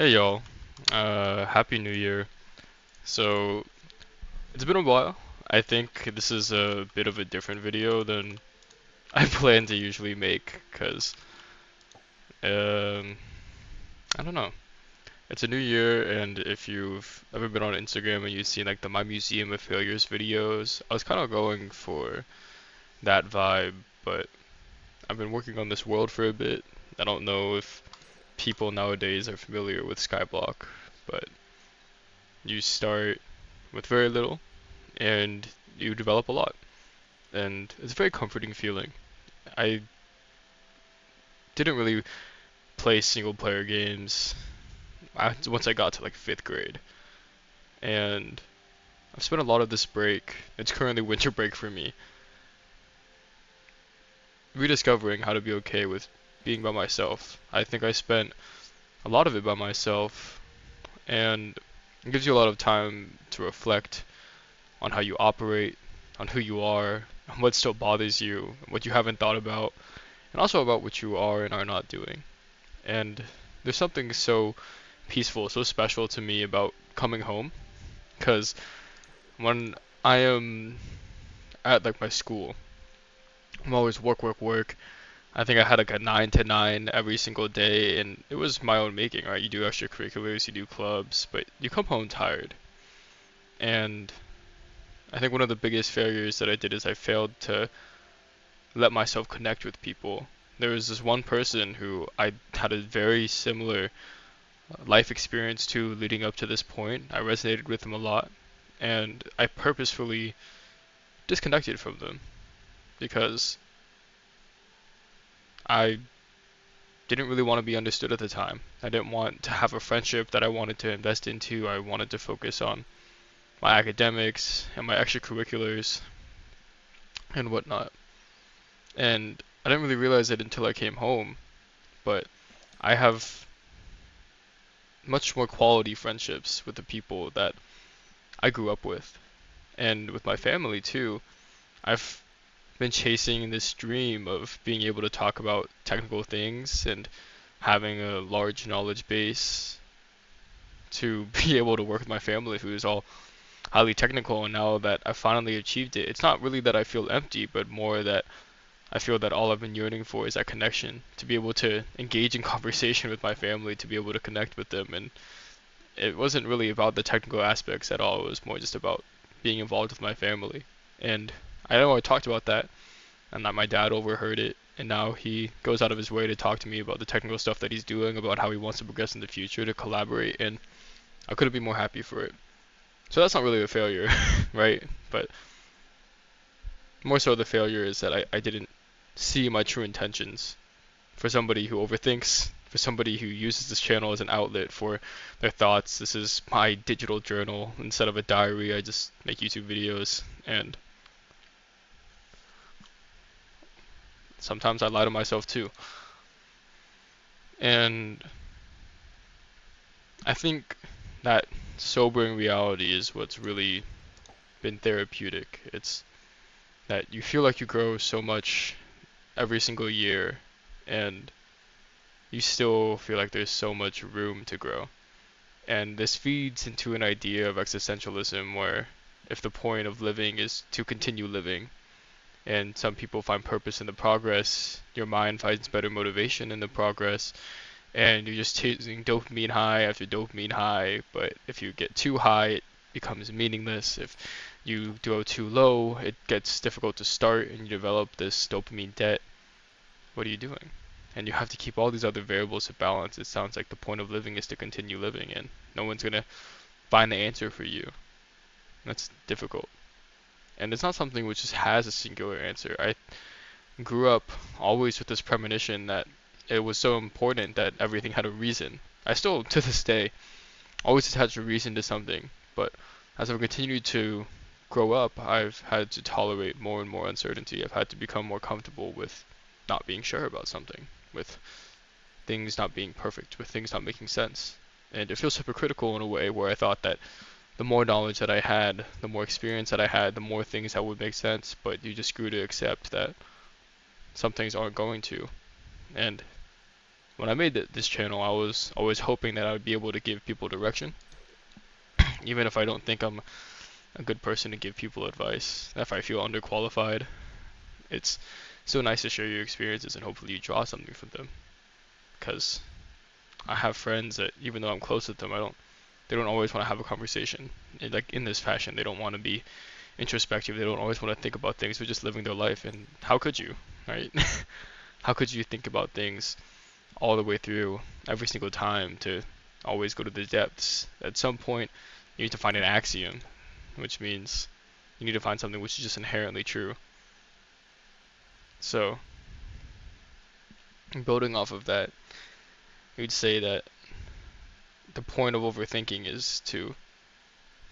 Hey y'all, Happy New Year. So, it's been a while. I think this is a bit of a different video than I plan to usually make, because, um, I don't know. It's a new year, and if you've ever been on Instagram and you've seen like the My Museum of Failures videos, I was kind of going for that vibe, but I've been working on this world for a bit. I don't know if people nowadays are familiar with Skyblock, but you start with very little and you develop a lot. And it's a very comforting feeling. I didn't really play single player games once I got to like fifth grade. And I've spent a lot of this break, it's currently winter break for me, rediscovering how to be okay with being by myself. I think I spent a lot of it by myself, and it gives you a lot of time to reflect on how you operate, on who you are, on what still bothers you, what you haven't thought about, and also about what you are and are not doing. And there's something so peaceful, so special to me about coming home. Because when I am at like my school, I'm always work, work, work. I think I had like a 9 to 9 every single day, and it was my own making, right? You do extracurriculars, you do clubs, but you come home tired. And I think one of the biggest failures that I did is I failed to let myself connect with people. There was this one person who I had a very similar life experience too leading up to this point. I resonated with them a lot, and I purposefully disconnected from them because I didn't really want to be understood at the time. I didn't want to have a friendship that I wanted to invest into. I wanted to focus on my academics and my extracurriculars and whatnot. And I didn't really realize it until I came home, but I have much more quality friendships with the people that I grew up with and with my family too. I've been chasing this dream of being able to talk about technical things and having a large knowledge base to be able to work with my family who is all highly technical, and now that I finally achieved it, it's not really that I feel empty, but more that I feel that all I've been yearning for is that connection, to be able to engage in conversation with my family, to be able to connect with them. And it wasn't really about the technical aspects at all, it was more just about being involved with my family. And I know I talked about that and that my dad overheard it, and now he goes out of his way to talk to me about the technical stuff that he's doing, about how he wants to progress in the future, to collaborate, and I couldn't be more happy for it. So that's not really a failure, right? But more so the failure is that I didn't see my true intentions. For somebody who overthinks, for somebody who uses this channel as an outlet for their thoughts, this is my digital journal. Instead of a diary, I just make YouTube videos, and sometimes I lie to myself too. And I think that sobering reality is what's really been therapeutic. It's that you feel like you grow so much every single year, and you still feel like there's so much room to grow. And this feeds into an idea of existentialism where if the point of living is to continue living, and some people find purpose in the progress, your mind finds better motivation in the progress, and you're just chasing dopamine high after dopamine high. But if you get too high, it becomes meaningless. If you go too low, it gets difficult to start, and you develop this dopamine debt. What are you doing? And you have to keep all these other variables to balance. It sounds like the point of living is to continue living, and no one's gonna find the answer for you. That's difficult. And it's not something which just has a singular answer. I grew up always with this premonition that it was so important that everything had a reason. I still, to this day, always attach a reason to something, but as I've continued to grow up, I've had to tolerate more and more uncertainty. I've had to become more comfortable with not being sure about something, with things not being perfect, with things not making sense. And it feels hypocritical in a way where I thought that the more knowledge that I had, the more experience that I had, the more things that would make sense, but you just grew to accept that some things aren't going to. And when I made this channel, I was always hoping that I would be able to give people direction, even if I don't think I'm a good person to give people advice. If I feel underqualified, it's so nice to share your experiences and hopefully you draw something from them. Because I have friends that even though I'm close with them, they don't always want to have a conversation. And like in this fashion, they don't want to be introspective. They don't always want to think about things. They're just living their life. And how could you, right? How could you think about things all the way through every single time to always go to the depths? At some point, you need to find an axiom, which means you need to find something which is just inherently true. So, building off of that, you'd say that the point of overthinking is to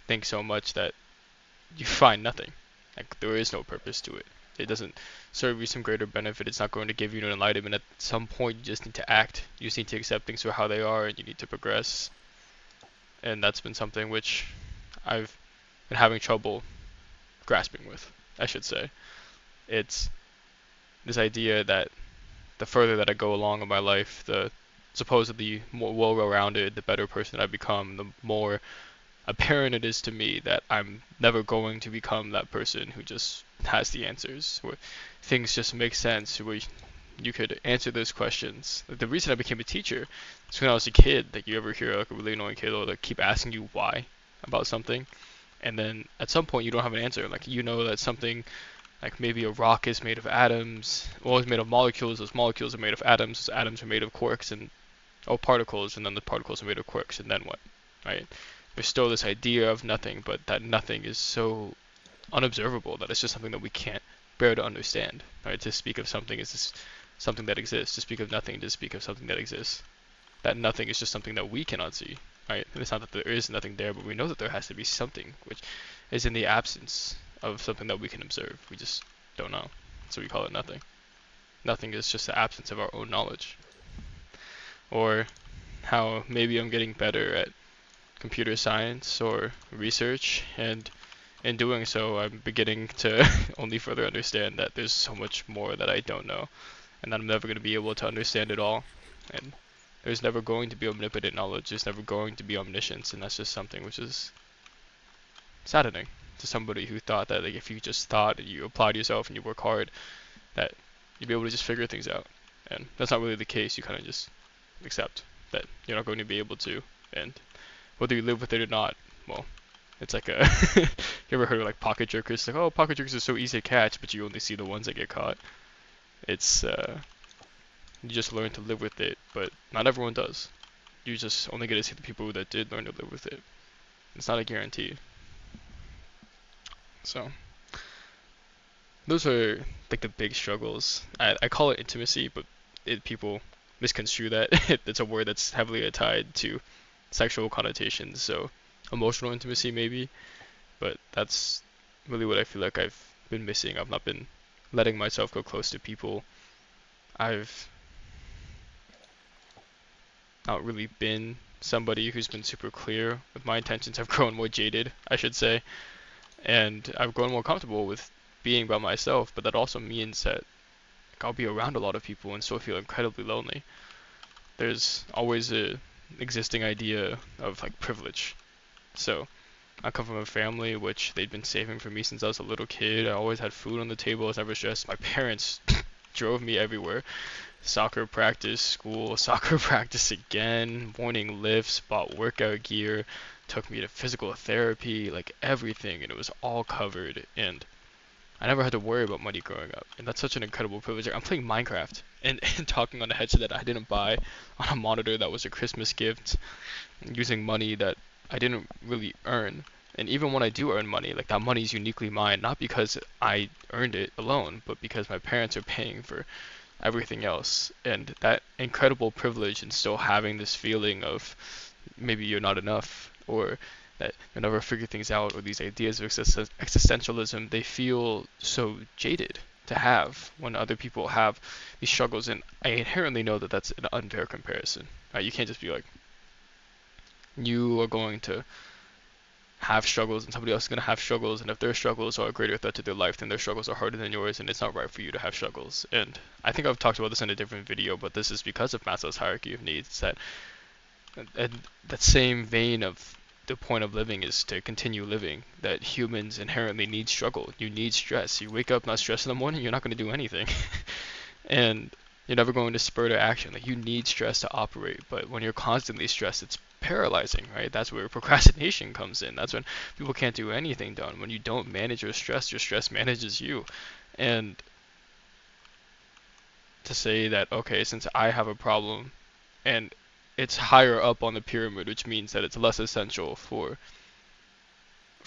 think so much that you find nothing. Like there is no purpose to it. It doesn't serve you some greater benefit. It's not going to give you an enlightenment. At some point, you just need to act. You just need to accept things for how they are, and you need to progress. And that's been something which I've been having trouble grasping with, I should say. It's this idea that the further that I go along in my life, the supposedly more well-rounded, the better person I become, the more apparent it is to me that I'm never going to become that person who just has the answers, where things just make sense, where you could answer those questions. Like the reason I became a teacher is when I was a kid. Like you ever hear like a really annoying kid or like keep asking you why about something, and then at some point you don't have an answer. Like you know that something like maybe a rock is made of atoms, well, it's made of molecules. Those molecules are made of atoms. Those atoms are made of quarks and particles, and then the particles are made of quarks, and then what, right? There's still this idea of nothing, but that nothing is so unobservable that it's just something that we can't bear to understand, right? To speak of something is just something that exists. To speak of nothing, to speak of something that exists. That nothing is just something that we cannot see, right? And it's not that there is nothing there, but we know that there has to be something, which is in the absence of something that we can observe. We just don't know. So we call it nothing. Nothing is just the absence of our own knowledge. Or how maybe I'm getting better at computer science or research, and in doing so, I'm beginning to only further understand that there's so much more that I don't know, and that I'm never going to be able to understand it all. And there's never going to be omnipotent knowledge, there's never going to be omniscience, and that's just something which is saddening to somebody who thought that like, if you just thought and you applied yourself and you work hard, that you'd be able to just figure things out. And that's not really the case. You kind of just accept that you're not going to be able to, and whether you live with it or not, well, it's like a you ever heard of like pocket jokers? Like, oh, pocket jokers are so easy to catch, but you only see the ones that get caught. It's you just learn to live with it, but not everyone does. You just only get to see the people that did learn to live with it. It's not a guarantee. So those are like the big struggles. I call it intimacy, but people misconstrue that. It's a word that's heavily tied to sexual connotations, so emotional intimacy maybe, but that's really what I feel like I've been missing. I've not been letting myself go close to people. I've not really been somebody who's been super clear with my intentions. I've grown more jaded, I should say, and I've grown more comfortable with being by myself, but that also means that like, I'll be around a lot of people and still feel incredibly lonely. There's always a existing idea of like privilege. So I come from a family which they'd been saving for me since I was a little kid. I always had food on the table. I was never stressed. My parents drove me everywhere. Soccer practice, school, soccer practice again, morning lifts, bought workout gear, took me to physical therapy, like everything, and it was all covered. And I never had to worry about money growing up, and that's such an incredible privilege. Like, I'm playing Minecraft and talking on a headset that I didn't buy, on a monitor that was a Christmas gift, using money that I didn't really earn. And even when I do earn money, like that money is uniquely mine, not because I earned it alone, but because my parents are paying for everything else. And that incredible privilege and still having this feeling of maybe you're not enough, or that you'll never figure things out, or these ideas of existentialism, they feel so jaded to have when other people have these struggles. And I inherently know that that's an unfair comparison. Right? You can't just be like, you are going to have struggles and somebody else is going to have struggles, and if their struggles are a greater threat to their life, then their struggles are harder than yours, and it's not right for you to have struggles. And I think I've talked about this in a different video, but this is because of Maslow's hierarchy of needs, that and that same vein of the point of living is to continue living, that humans inherently need struggle. You need stress. You wake up not stressed in the morning, you're not going to do anything. And you're never going to spur to action. Like, you need stress to operate, but when you're constantly stressed, it's paralyzing, right? That's where procrastination comes in. That's when people can't do anything done. When you don't manage your stress manages you. And to say that, okay, since I have a problem and it's higher up on the pyramid, which means that it's less essential for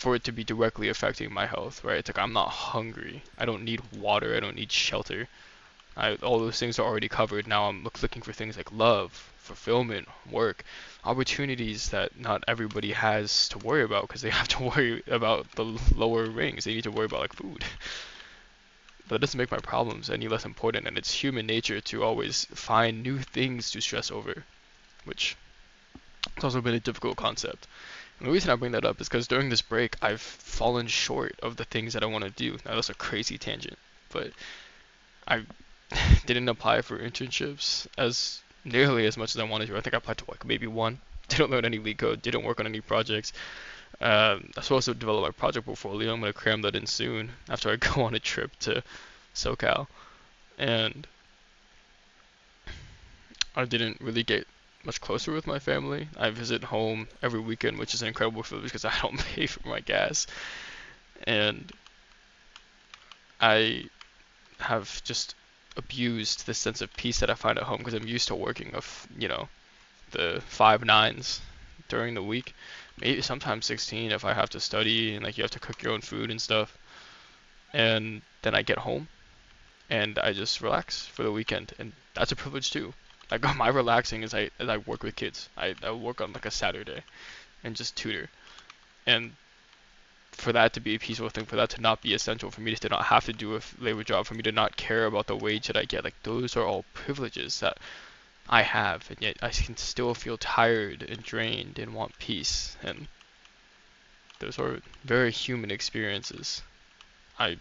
it to be directly affecting my health, right? It's like, I'm not hungry. I don't need water. I don't need shelter. All those things are already covered. Now I'm looking for things like love, fulfillment, work, opportunities that not everybody has to worry about because they have to worry about the lower rings. They need to worry about like food. But that doesn't make my problems any less important, and it's human nature to always find new things to stress over, which has also been a difficult concept. And the reason I bring that up is because during this break, I've fallen short of the things that I want to do. Now that's a crazy tangent, but I didn't apply for internships as nearly as much as I wanted to. I think I applied to like maybe one. Didn't learn any lead code. Didn't work on any projects. I'm supposed to develop my project portfolio. I'm gonna cram that in soon after I go on a trip to SoCal. And I didn't really get much closer with my family. I visit home every weekend, which is an incredible privilege because I don't pay for my gas. And I have just abused the sense of peace that I find at home because I'm used to working the 5 9s during the week, maybe sometimes 16 if I have to study and like you have to cook your own food and stuff. And then I get home and I just relax for the weekend, and that's a privilege too. Like my relaxing is I work with kids. I work on like a Saturday and just tutor, and for that to be a peaceful thing, for that to not be essential, for me to not have to do a labor job, for me to not care about the wage that I get, like those are all privileges that I have, and yet I can still feel tired and drained and want peace, and those are very human experiences. I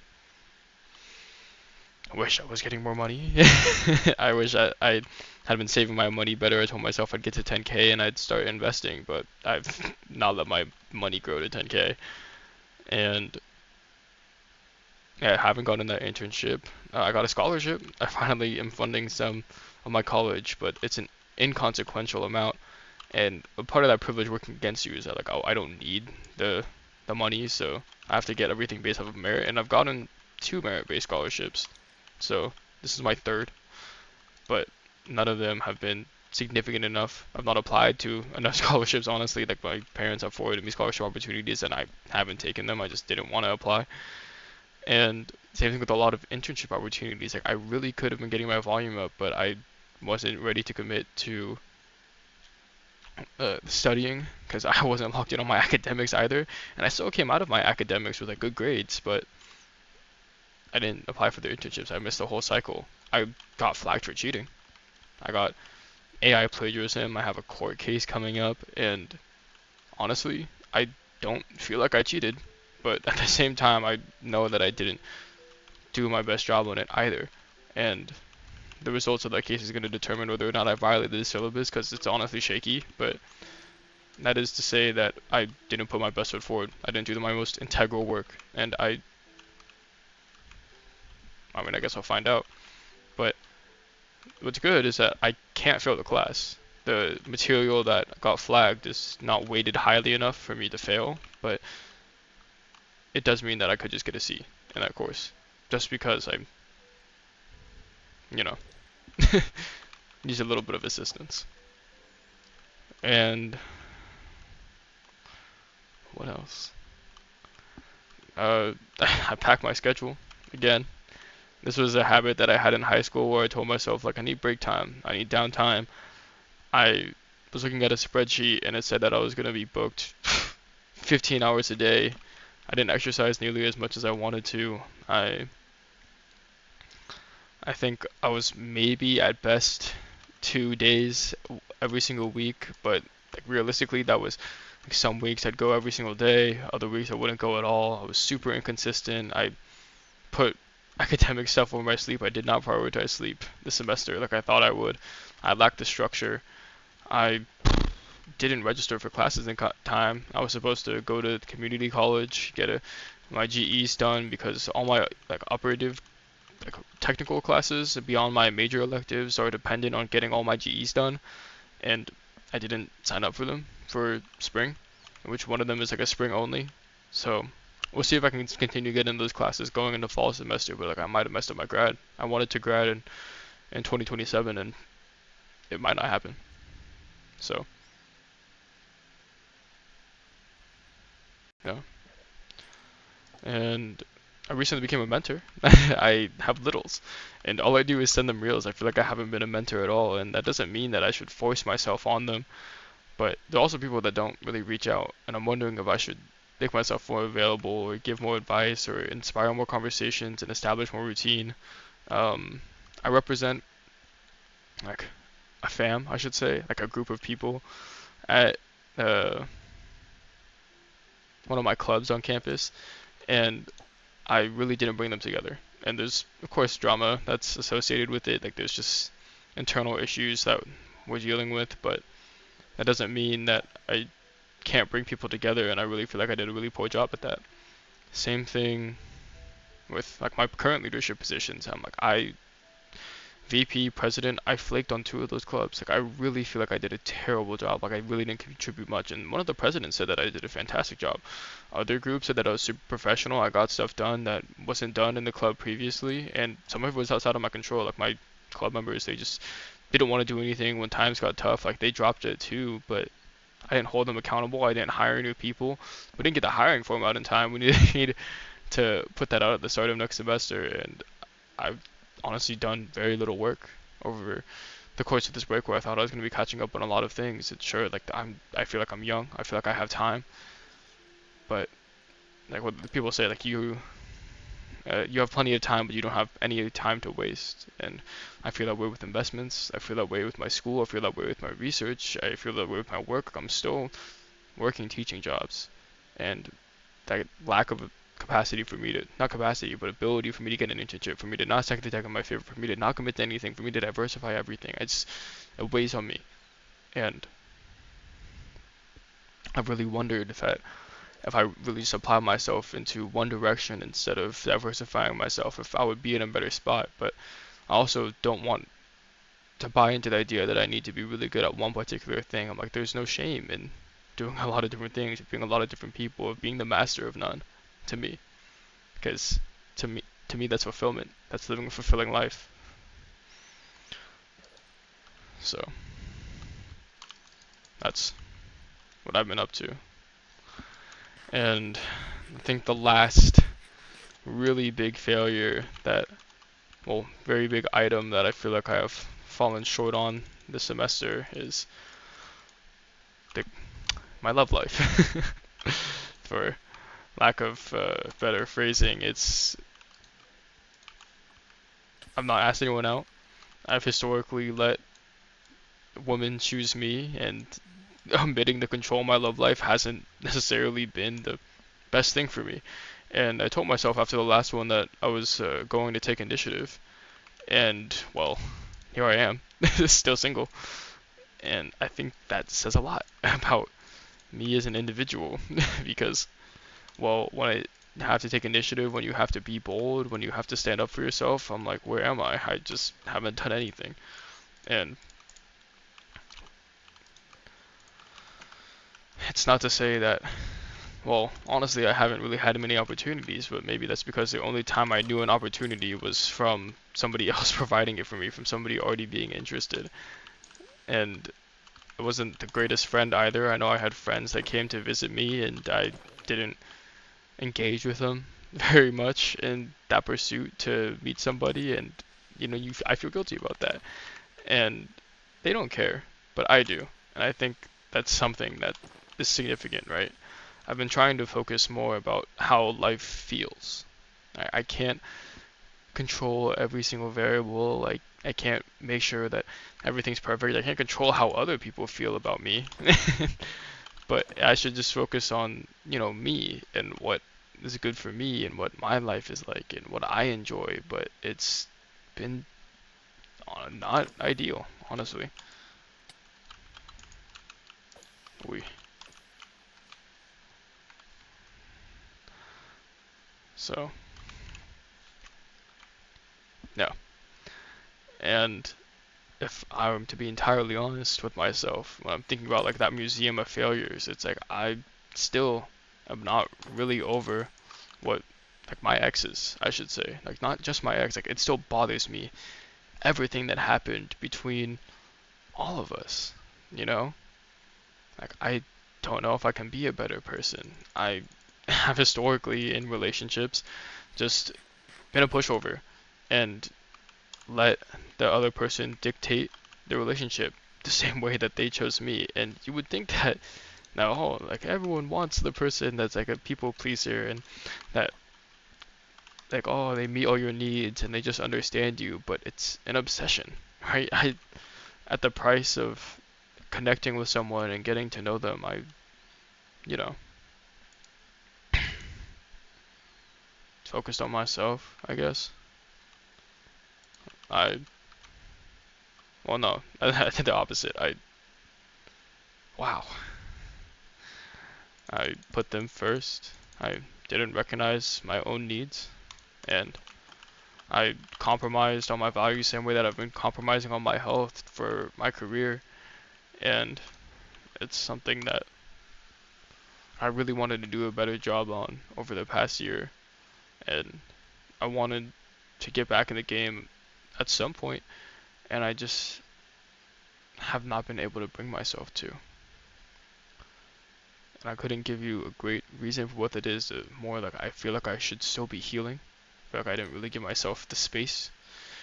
wish I was getting more money. I wish I had been saving my money better. I told myself I'd get to 10K and I'd start investing, but I've not let my money grow to 10K. And yeah, I haven't gotten that internship. I got a scholarship. I finally am funding some of my college, but it's an inconsequential amount. And a part of that privilege working against you is that like, oh, I don't need the money, so I have to get everything based off of merit. And I've gotten 2 merit-based scholarships, so this is my third, but none of them have been significant enough. I've not applied to enough scholarships, honestly. Like my parents have forwarded me scholarship opportunities and I haven't taken them. I just didn't want to apply. And same thing with a lot of internship opportunities. Like I really could have been getting my volume up, but I wasn't ready to commit to studying because I wasn't locked in on my academics either. And I still came out of my academics with like good grades, but I didn't apply for the internships. I missed the whole cycle. I got flagged for cheating. I got AI plagiarism. I have a court case coming up, and honestly, I don't feel like I cheated. But at the same time, I know that I didn't do my best job on it either. And the results of that case is going to determine whether or not I violated the syllabus, because it's honestly shaky. But that is to say that I didn't put my best foot forward. I didn't do my most integral work, and I mean, I guess I'll find out. But what's good is that I can't fail the class. The material that got flagged is not weighted highly enough for me to fail, but it does mean that I could just get a C in that course, just because I, you know, use a little bit of assistance. And what else? I pack my schedule again. This was a habit that I had in high school where I told myself like I need break time, I need downtime. I was looking at a spreadsheet and it said that I was gonna be booked 15 hours a day. I didn't exercise nearly as much as I wanted to. I think I was maybe at best 2 days every single week, but like realistically, that was like some weeks I'd go every single day, other weeks I wouldn't go at all. I was super inconsistent. I put academic stuff over my sleep. I did not prioritize sleep this semester like I thought I would. I lacked the structure. I didn't register for classes in time. I was supposed to go to community college, get my GEs done because all my like operative like technical classes beyond my major electives are dependent on getting all my GEs done, and I didn't sign up for them for spring, which one of them is like a spring only. So we'll see if I can continue getting those classes going into fall semester, but like I might have messed up my grad. I wanted to grad in 2027 and it might not happen. So yeah. And I recently became a mentor. I have littles, and all I do is send them reels. I feel like I haven't been a mentor at all, and that doesn't mean that I should force myself on them. But there are also people that don't really reach out, and I'm wondering if I should make myself more available, or give more advice, or inspire more conversations, and establish more routine. Um, I represent like a fam, I should say, like a group of people at uh, one of my clubs on campus, and I really didn't bring them together. And there's of course drama that's associated with it. Like there's just internal issues that we're dealing with, but that doesn't mean that I can't bring people together. And I really feel like I did a really poor job at that. Same thing with like my current leadership positions. I'm like VP, president, I flaked on two of those clubs. Like I really feel like I did a terrible job. Like I really didn't contribute much. And one of the presidents said that I did a fantastic job. Other groups said that I was super professional. I got stuff done that wasn't done in the club previously, and some of it was outside of my control. Like my club members, they just didn't want to do anything when times got tough. Like they dropped it too, but I didn't hold them accountable. I didn't hire new people. We didn't get the hiring form out in time. We need to put that out at the start of next semester, and I've honestly done very little work over the course of this break where I thought I was going to be catching up on a lot of things. It's sure like I feel like I'm young. I feel like I have time, but like what the people say, like you have plenty of time, but you don't have any time to waste. And I feel that way with investments. I feel that way with my school. I feel that way with my research. I feel that way with my work. I'm still working teaching jobs, and that lack of capacity for me to, not capacity, but ability for me to get an internship, for me to not second the tech in my favor, for me to not commit to anything, for me to diversify everything. It weighs on me. And I've really wondered if I really just apply myself into one direction instead of diversifying myself, if I would be in a better spot. But I also don't want to buy into the idea that I need to be really good at one particular thing. I'm like, there's no shame in doing a lot of different things, being a lot of different people, of being the master of none, to me. Because to me that's fulfillment. That's living a fulfilling life. So that's what I've been up to. And I think the last really big failure that, well, very big item that I feel like I have fallen short on this semester is the, my love life. For lack of better phrasing, I've not asked anyone out. I've historically let women choose me, and omitting to control my love life hasn't necessarily been the best thing for me. And I told myself after the last one that I was going to take initiative, and well, here I am, still single. And I think that says a lot about me as an individual, because, well, when I have to take initiative, when you have to be bold, when you have to stand up for yourself, I'm like, where am I? I just haven't done anything. And it's not to say that, well, honestly, I haven't really had many opportunities, but maybe that's because the only time I knew an opportunity was from somebody else providing it for me, from somebody already being interested. And I wasn't the greatest friend either. I know I had friends that came to visit me, and I didn't engage with them very much in that pursuit to meet somebody. And I feel guilty about that. And they don't care, but I do. And I think that's something that is significant, right? I've been trying to focus more about how life feels. I can't control every single variable. Like I can't make sure that everything's perfect. I can't control how other people feel about me. But I should just focus on, me and what is good for me and what my life is like and what I enjoy. But it's been not ideal, honestly. We so no. And if I'm to be entirely honest with myself, when I'm thinking about like that museum of failures, it's like I still am not really over what like my exes, I should say. Like not just my ex, like it still bothers me everything that happened between all of us, you know? Like I don't know if I can be a better person. I have historically in relationships just been a pushover and let the other person dictate the relationship the same way that they chose me. And you would think that now, oh, like everyone wants the person that's like a people pleaser and that like oh they meet all your needs and they just understand you, but it's an obsession, right? I at the price of connecting with someone and getting to know them, I you know focused on myself, I guess. I well no, I did the opposite. Wow, I put them first. I didn't recognize my own needs, and I compromised on my values same way that I've been compromising on my health for my career, and it's something that I really wanted to do a better job on over the past year, and I wanted to get back in the game at some point, and I just have not been able to bring myself to. And I couldn't give you a great reason for what it is. More like I feel like I should still be healing. I feel like I didn't really give myself the space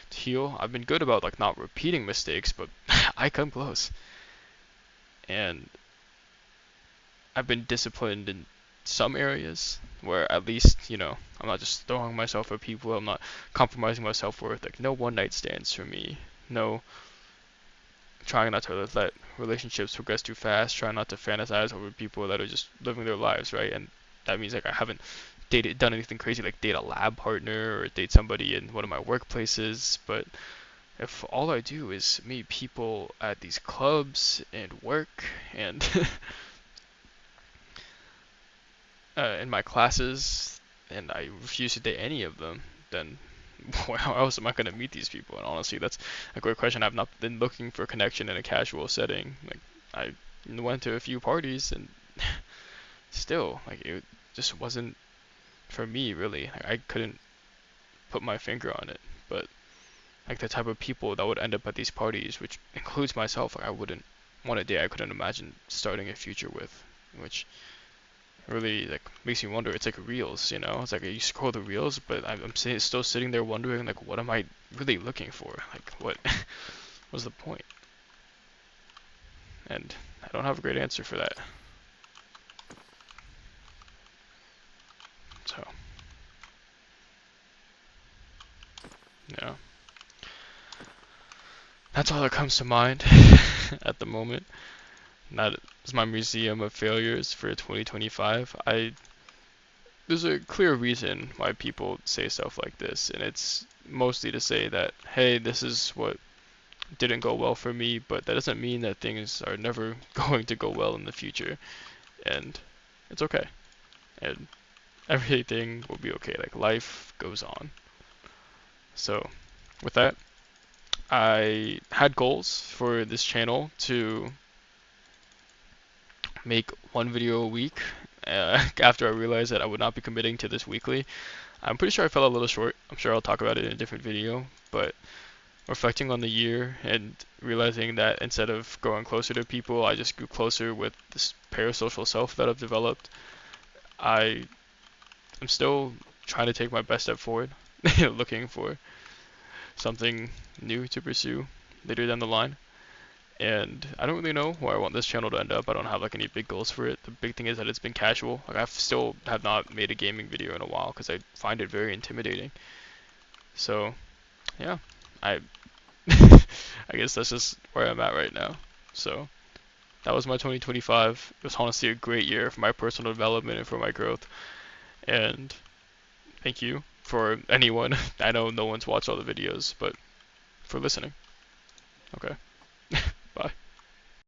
to heal. I've been good about like not repeating mistakes, but I come close. And I've been disciplined in some areas where at least, I'm not just throwing myself at people. I'm not compromising my self-worth. Like no one night stands for me. No trying not to let relationships progress too fast, trying not to fantasize over people that are just living their lives, right? And that means like I haven't done anything crazy like date a lab partner or date somebody in one of my workplaces, but if all I do is meet people at these clubs and work and in my classes and I refuse to date any of them, then how else am I going to meet these people? And honestly, that's a great question. I've not been looking for connection in a casual setting. Like I went to a few parties and still, like it just wasn't for me really. Like, I couldn't put my finger on it. But like the type of people that would end up at these parties, which includes myself, like I wouldn't want a day I couldn't imagine starting a future with, which really like makes me wonder. It's like reels, It's like you scroll the reels, but I'm still sitting there wondering like, what am I really looking for? Like, what was the point? And I don't have a great answer for that. So, yeah, that's all that comes to mind at the moment. That is my museum of failures for 2025. There's a clear reason why people say stuff like this, and it's mostly to say that, hey, this is what didn't go well for me, but that doesn't mean that things are never going to go well in the future, and it's okay, and everything will be okay. Like life goes on. So, with that, I had goals for this channel to make one video a week. After I realized that I would not be committing to this weekly, I'm pretty sure I fell a little short. I'm sure I'll talk about it in a different video, but reflecting on the year and realizing that instead of growing closer to people, I just grew closer with this parasocial self that I've developed. I am still trying to take my best step forward, looking for something new to pursue later down the line. And I don't really know where I want this channel to end up. I don't have like any big goals for it. The big thing is that it's been casual. Like I still have not made a gaming video in a while because I find it very intimidating. So yeah, I I guess that's just where I'm at right now. So that was my 2025. It was honestly a great year for my personal development and for my growth. And thank you for anyone. I know no one's watched all the videos, but for listening. Okay.